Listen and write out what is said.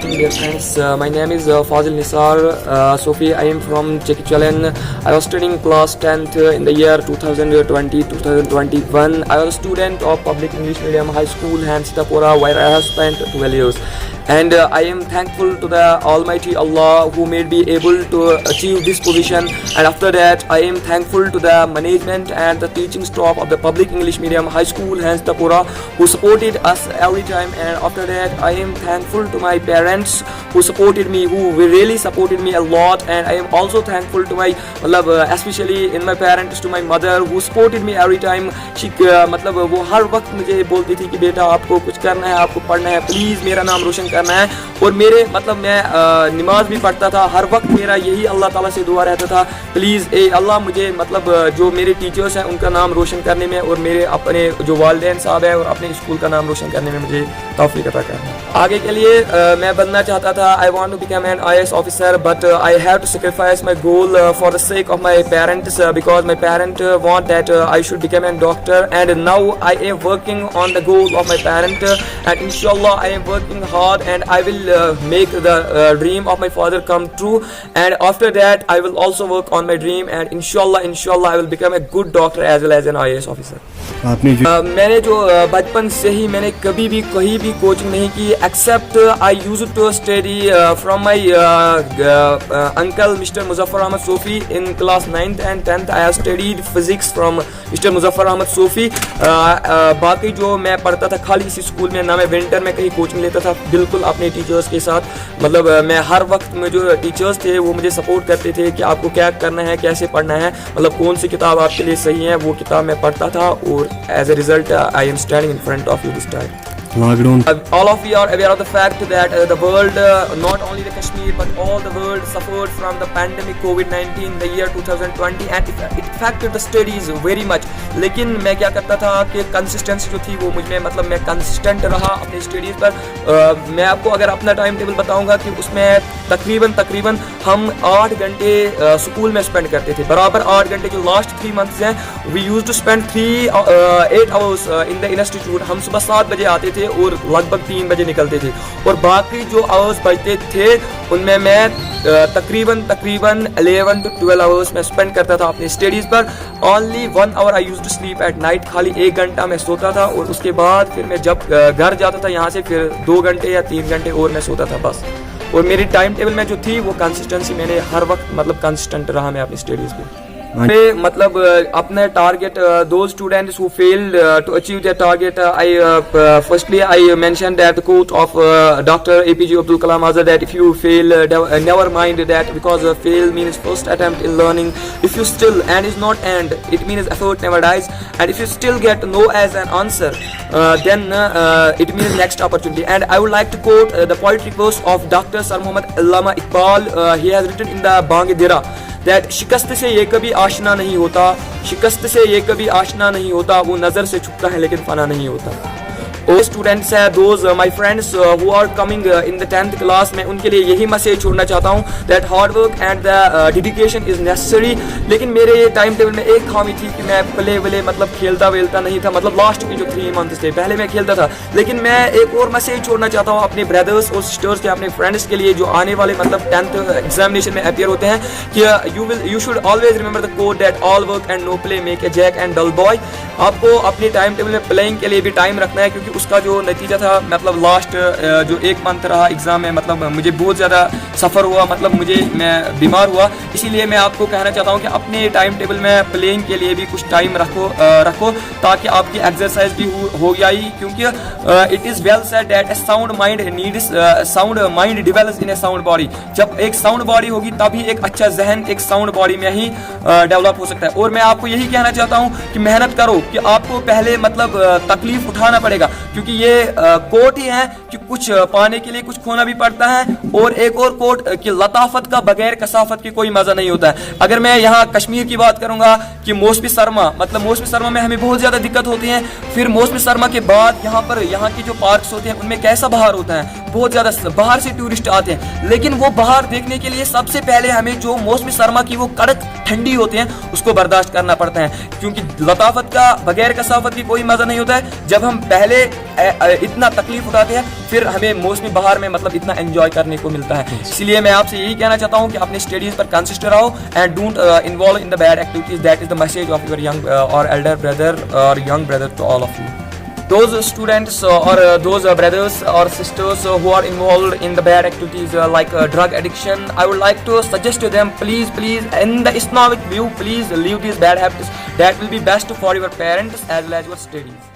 Dear friends, my name is Fazil Nisar Sofi. I am from Chekichalen. I was studying class 10th in the year 2020-2021. I was a student of Public English Medium High School, Hansitapura, where I have spent 12 years. And I am thankful to the Almighty Allah who made me able to achieve this position. And after that, I am thankful to the management and the teaching staff of the Public English Medium High School, Hansitapura, who supported us every time. And after that, I am thankful to my parents who supported me, who really supported me a lot. And I am also thankful to my, especially in my parents, to my mother who supported me every time. She, वो हर वक्त मुझे बोलती थी कि बेटा आपको कुछ करना है, आपको पढ़ना है, प्लीज़ मेरा नाम रोशन करना है। और मेरे मैं नमाज भी पढ़ता था, हर वक्त मेरा यही अल्लाह ताला से दुआ रहता था, प्लीज़ ए अल्लाह मुझे जो मेरे टीचर्स हैं उनका नाम रोशन करने में और मेरे अपने जो वालिदैन साहब हैं और अपने स्कूल का नाम रोशन करने में मुझे तौफीक अता करना। आगे के लिए मैं बनना चाहता था, I want to become an IAS officer, but I have to sacrifice my goal for the sake of my parents, because my parent want that I should become an doctor, and now I am working on the goal of my parent, and इंशाल्लाह I am working hard and I will make the dream of my father come true, and after that I will also work on my dream, and inshallah I will become a good doctor as well as an IAS officer. मैंने जो बचपन से ही मैंने कभी भी कहीं भी coaching नहीं की, except I use to study from my uncle mister Muzaffar Ahmad Sofi in class 9th and 10th. I have studied physics from mister Muzaffar Ahmad Sofi. बाकी जो मैं पढ़ता था खाली इसी स्कूल में, ना मैं विंटर में कहीं कोचिंग लेता था, बिल्कुल अपने टीचर्स के साथ. मैं हर वक्त में जो टीचर्स थे वो मुझे सपोर्ट करते थे कि आपको क्या करना है, कैसे पढ़ना है, कौन सी किताब आपके लिए सही है, वो किताब मैं पढ़ता था. और as a result I am standing in front of you this time. All of you are aware of the fact that the world, not only the Kashmir but all the world suffered from the pandemic COVID-19 in the year 2020, and it affected the studies very much. लेकिन मैं क्या करता था कि consistency जो थी वो मुझ में, मैं कंसिस्टेंट रहा अपने स्टडीज़ पर. मैं आपको अगर अपना टाइम टेबल बताऊंगा कि उसमें तकरीबन हम 8 घंटे स्कूल में स्पेंड करते थे, बराबर 8 घंटे. जो लास्ट 3 मंथ्स हैं we use to spend 8 hours in the institute. हम सुबह 7 बजे आते थे और लगभग 3 बजे निकलते थे, और बाकी जो आवर्स बचते थे उनमें मैं तकरीबन 11 to 12 आवर्स में स्पेंड करता था अपनी स्टडीज़ पर. Only 1 hour I use to sleep at night. खाली 1 घंटा मैं सोता था, और उसके बाद फिर मैं जब घर जाता था यहाँ से फिर 2 घंटे या 3 घंटे और मैं सोता था बस. और मेरी टाइम टेबल में जो थी वो कंसिस्टेंसी मैंने हर वक्त कंसिस्टेंट रहा मैं अपनी स्टडीज़ पे. अपने target those students who failed to achieve their target, firstly I mentioned that the quote of Dr. APJ Abdul Kalam Azad, that if you fail, never mind that, because fail means first attempt in learning. If you still and is not end, it means effort never dies, and if you still get no as an answer, then it means next opportunity. And I would like to quote the poetry verse of Dr. Sir Muhammad Allama Iqbal. He has written in the Bangedira that शिकस्त से ये कभी आशना नहीं होता, शिकस्त से ये कभी आशना नहीं होता, वो नज़र से छुपता है लेकिन फना नहीं होता. और स्टूडेंट्स हैं, those my friends who are coming in the 10th class, में उनके लिए यही मैसेज छोड़ना चाहता हूँ that hard work and the dedication is necessary. लेकिन मेरे टाइम टेबल में एक खामी थी कि मैं प्ले वले खेलता वेलता नहीं था. लास्ट के जो 3 मंथ्स थे पहले मैं खेलता था. लेकिन मैं एक और मैसेज छोड़ना चाहता हूँ अपने ब्रदर्स और सिस्टर्स के, अपने फ्रेंड्स के लिए जो आने वाले 10th एग्जामिनेशन में अपियर होते हैं, कि you should always remember the quote that all work and no play make a Jack and dull boy. आपको अपने टाइम टेबल में प्लेइंग के लिए भी टाइम रखना है, क्योंकि उसका जो नतीजा था लास्ट जो 1 मंथ रहा एग्ज़ाम में, मुझे बहुत ज़्यादा सफ़र हुआ, मैं बीमार हुआ. इसीलिए मैं आपको कहना चाहता हूँ कि अपने टाइम टेबल में प्लेइंग के लिए भी कुछ टाइम रखो ताकि आपकी एक्सरसाइज भी हो जाए. क्योंकि it is well said that A sound mind needs sound mind develops in A sound body. जब एक साउंड बॉडी होगी तभी एक अच्छा जहन एक साउंड बॉडी में ही डेवलप हो सकता है. और मैं आपको यही कहना चाहता हूँ कि मेहनत करो, कि आपको पहले तकलीफ उठाना पड़ेगा, क्योंकि ये कोट ही है कि कुछ पाने के लिए कुछ खोना भी पड़ता है. और एक और कोट कि लताफत का बगैर कसाफत की कोई मजा नहीं होता है. अगर मैं यहाँ कश्मीर की बात करूंगा कि मौसमी सरमा, मौसमी सरमा में हमें बहुत ज्यादा दिक्कत होती है. फिर मौसमी सरमा के बाद यहाँ की जो पार्क्स होते हैं उनमें कैसा बहार होता है, बहुत ज्यादा बाहर से टूरिस्ट आते हैं. लेकिन वो बहार देखने के लिए सबसे पहले हमें जो मौसमी सरमा की वो कड़क ठंडी होती है उसको बर्दाश्त करना पड़ता है, क्योंकि लताफत का बगैर कसाफत की कोई मजा नहीं होता है. जब हम पहले इतना तकलीफ उठाते हैं, फिर हमें मौसमी बहार में मतलब इतना एंजॉय करने को मिलता है। इसलिए मैं आपसे यही कहना चाहता हूँ कि अपने स्टडीज़ पर कंसिस्टेंट रहो and don't involve in the bad activities. That is the message of your young और एल्डर ब्रदर और young brother to all of you. Those students or those brothers or sisters who are involved in the bad activities like drug addiction, I would like to suggest to them, please, in the Islamic view, please leave these bad habits. That will be best for your parents as well as your studies.